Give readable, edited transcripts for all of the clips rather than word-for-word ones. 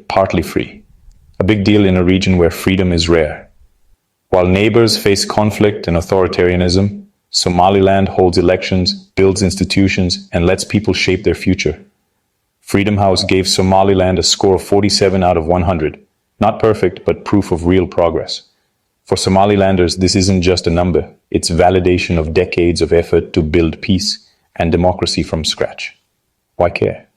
partly free, a big deal in a region where freedom is rare. While neighbors face conflict and authoritarianism, Somaliland holds elections, builds institutions, and lets people shape their future. Freedom House gave Somaliland a score of 47 out of 100. Not perfect, but proof of real progress. For Somalilanders, this isn't just a number. It's validation of decades of effort to build peace and democracy from scratch. Why care?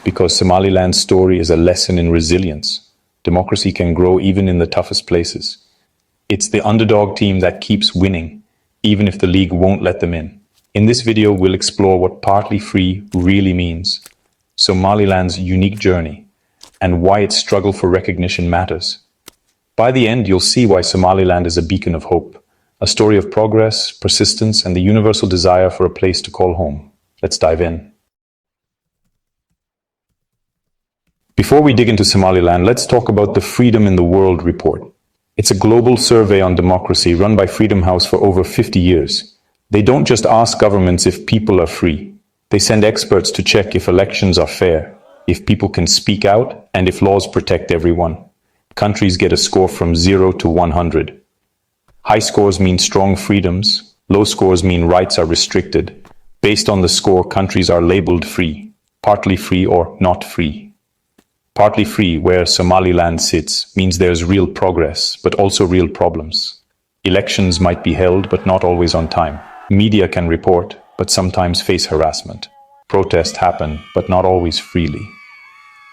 Because Somaliland's story is a lesson in resilience. Democracy can grow even in the toughest places. It's the underdog team that keeps winning, even if the league won't let them in. In this video, we'll explore what partly free really means, Somaliland's unique journey, and why its struggle for recognition matters. By the end, you'll see why Somaliland is a beacon of hope, a story of progress, persistence, and the universal desire for a place to call home. Let's dive in. Before we dig into Somaliland, let's talk about the Freedom in the World report. It's a global survey on democracy run by Freedom House for over 50 years. They don't just ask governments if people are free. They send experts to check if elections are fair, if people can speak out, and if laws protect everyone. Countries get a score from 0 to 100. High scores mean strong freedoms. Low scores mean rights are restricted. Based on the score, countries are labeled free, partly free, or not free. Partly free, where Somaliland sits, means there's real progress, but also real problems. Elections might be held, but not always on time. Media can report, but sometimes face harassment. Protests happen, but not always freely.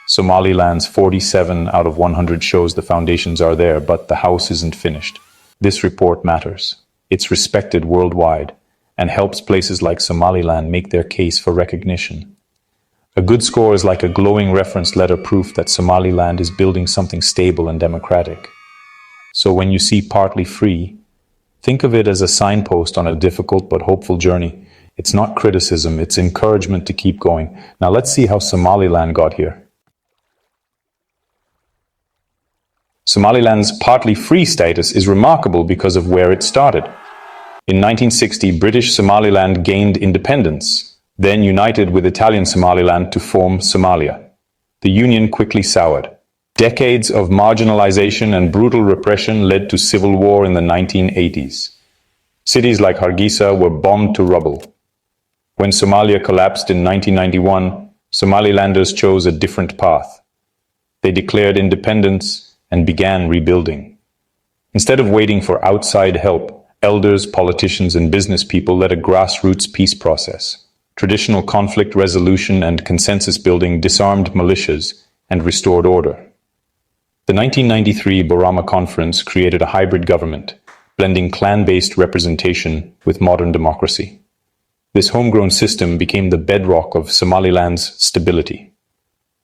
Somaliland's 47 out of 100 shows the foundations are there, but the house isn't finished. This report matters. It's respected worldwide and helps places like Somaliland make their case for recognition. A good score is like a glowing reference letter, proof that Somaliland is building something stable and democratic. So when you see partly free, think of it as a signpost on a difficult but hopeful journey. It's not criticism, it's encouragement to keep going. Now let's see how Somaliland got here. Somaliland's partly free status is remarkable because of where it started. In 1960, British Somaliland gained independence, then united with Italian Somaliland to form Somalia. The union quickly soured. Decades of marginalization and brutal repression led to civil war in the 1980s. Cities like Hargeisa were bombed to rubble. When Somalia collapsed in 1991, Somalilanders chose a different path. They declared independence and began rebuilding. Instead of waiting for outside help, elders, politicians, and business people led a grassroots peace process. Traditional conflict resolution and consensus building disarmed militias and restored order. The 1993 Borama Conference created a hybrid government, blending clan-based representation with modern democracy. This homegrown system became the bedrock of Somaliland's stability.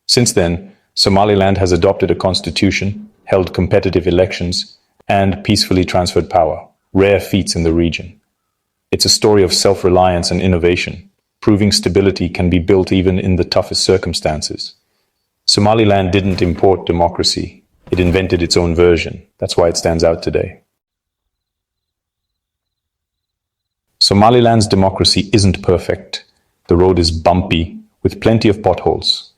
Since then, Somaliland has adopted a constitution, held competitive elections, and peacefully transferred power, rare feats in the region. It's a story of self-reliance and innovation, proving stability can be built even in the toughest circumstances. Somaliland didn't import democracy, it invented its own version. That's why it stands out today. Somaliland's democracy isn't perfect. The road is bumpy, with plenty of potholes.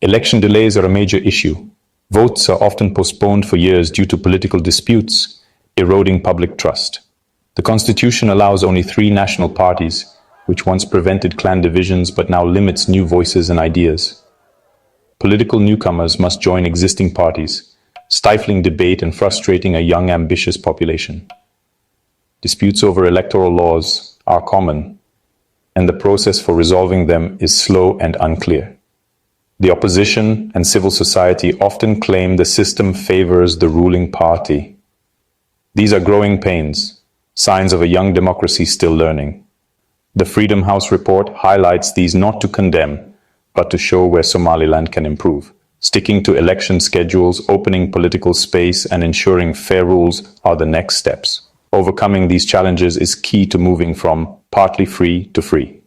Election delays are a major issue. Votes are often postponed for years due to political disputes, eroding public trust. The constitution allows only 3 national parties, which once prevented clan divisions but now limits new voices and ideas. Political newcomers must join existing parties, stifling debate and frustrating a young, ambitious population. Disputes over electoral laws are common, and the process for resolving them is slow and unclear. The opposition and civil society often claim the system favors the ruling party. These are growing pains, signs of a young democracy still learning. The Freedom House report highlights these not to condemn, but to show where Somaliland can improve. Sticking to election schedules, opening political space, and ensuring fair rules are the next steps. Overcoming these challenges is key to moving from partly free to free.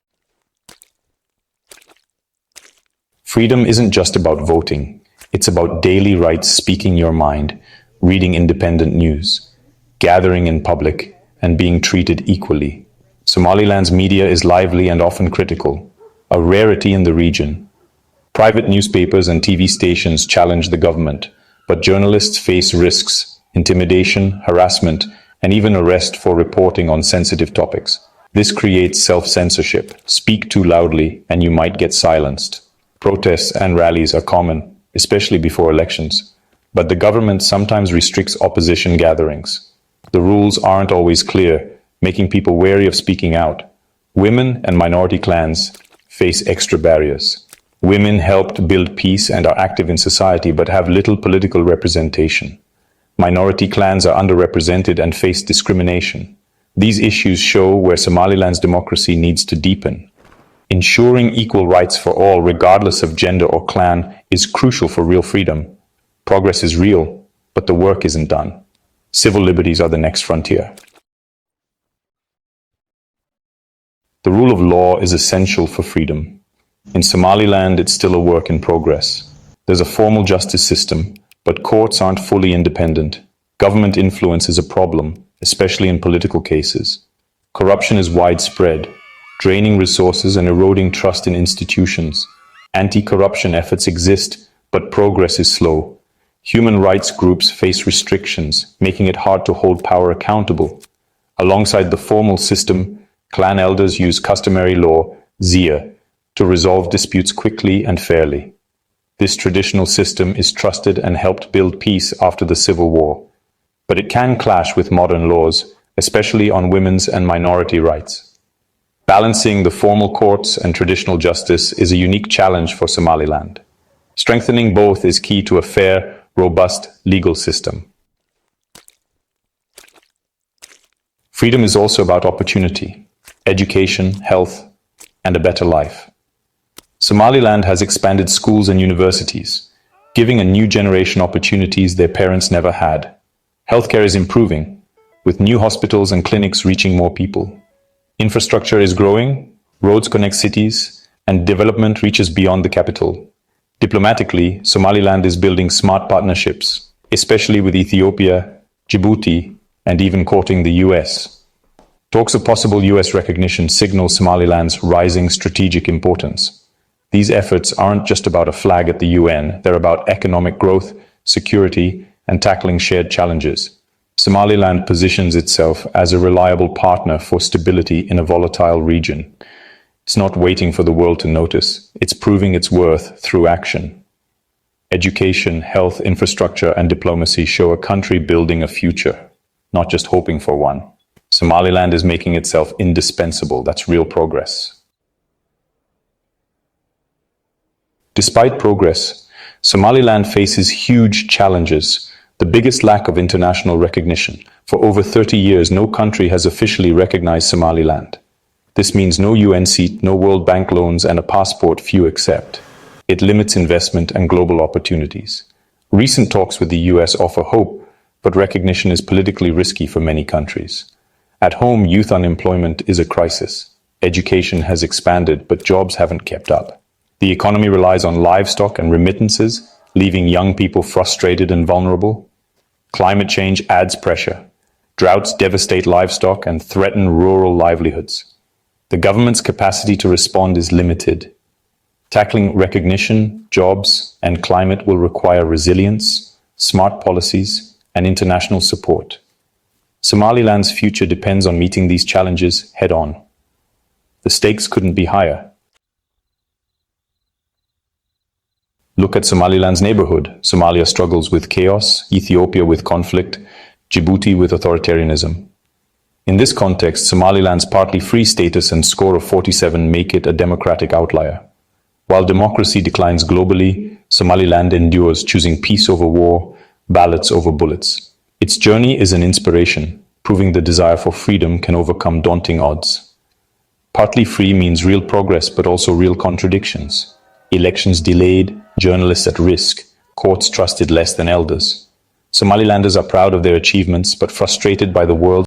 Freedom isn't just about voting. It's about daily rights, speaking your mind, reading independent news, gathering in public, and being treated equally. Somaliland's media is lively and often critical, a rarity in the region. Private newspapers and TV stations challenge the government, but journalists face risks, intimidation, harassment, and even arrest for reporting on sensitive topics. This creates self-censorship. Speak too loudly and you might get silenced. Protests and rallies are common, especially before elections, but the government sometimes restricts opposition gatherings. The rules aren't always clear, making people wary of speaking out. Women and minority clans face extra barriers. Women helped build peace and are active in society but have little political representation. Minority clans are underrepresented and face discrimination. These issues show where Somaliland's democracy needs to deepen. Ensuring equal rights for all, regardless of gender or clan, is crucial for real freedom. Progress is real, but the work isn't done. Civil liberties are the next frontier. The rule of law is essential for freedom. In Somaliland, it's still a work in progress. There's a formal justice system, but courts aren't fully independent. Government influence is a problem, especially in political cases. Corruption is widespread, draining resources and eroding trust in institutions. Anti-corruption efforts exist, but progress is slow. Human rights groups face restrictions, making it hard to hold power accountable. Alongside the formal system, clan elders use customary law, zia, to resolve disputes quickly and fairly. This traditional system is trusted and helped build peace after the Civil War. But it can clash with modern laws, especially on women's and minority rights. Balancing the formal courts and traditional justice is a unique challenge for Somaliland. Strengthening both is key to a fair, robust legal system. Freedom is also about opportunity, education, health, and a better life. Somaliland has expanded schools and universities, giving a new generation opportunities their parents never had. Healthcare is improving, with new hospitals and clinics reaching more people. Infrastructure is growing, roads connect cities, and development reaches beyond the capital. Diplomatically, Somaliland is building smart partnerships, especially with Ethiopia, Djibouti, and even courting the US. Talks of possible US recognition signal Somaliland's rising strategic importance. These efforts aren't just about a flag at the UN, they're about economic growth, security, and tackling shared challenges. Somaliland positions itself as a reliable partner for stability in a volatile region. It's not waiting for the world to notice, it's proving its worth through action. Education, health, infrastructure, and diplomacy show a country building a future, not just hoping for one. Somaliland is making itself indispensable. That's real progress. Despite progress, Somaliland faces huge challenges. The biggest lack of international recognition. For over 30 years, no country has officially recognized Somaliland. This means no UN seat, no World Bank loans, and a passport few accept. It limits investment and global opportunities. Recent talks with the US offer hope, but recognition is politically risky for many countries. At home, youth unemployment is a crisis. Education has expanded, but jobs haven't kept up. The economy relies on livestock and remittances, leaving young people frustrated and vulnerable. Climate change adds pressure. Droughts devastate livestock and threaten rural livelihoods. The government's capacity to respond is limited. Tackling recognition, jobs, and climate will require resilience, smart policies, and international support. Somaliland's future depends on meeting these challenges head-on. The stakes couldn't be higher. Look at Somaliland's neighborhood. Somalia struggles with chaos, Ethiopia with conflict, Djibouti with authoritarianism. In this context, Somaliland's partly free status and score of 47 make it a democratic outlier. While democracy declines globally, Somaliland endures, choosing peace over war, ballots over bullets. Its journey is an inspiration, proving the desire for freedom can overcome daunting odds. Partly free means real progress, but also real contradictions. Elections delayed, journalists at risk, courts trusted less than elders. Somalilanders are proud of their achievements, but frustrated by the world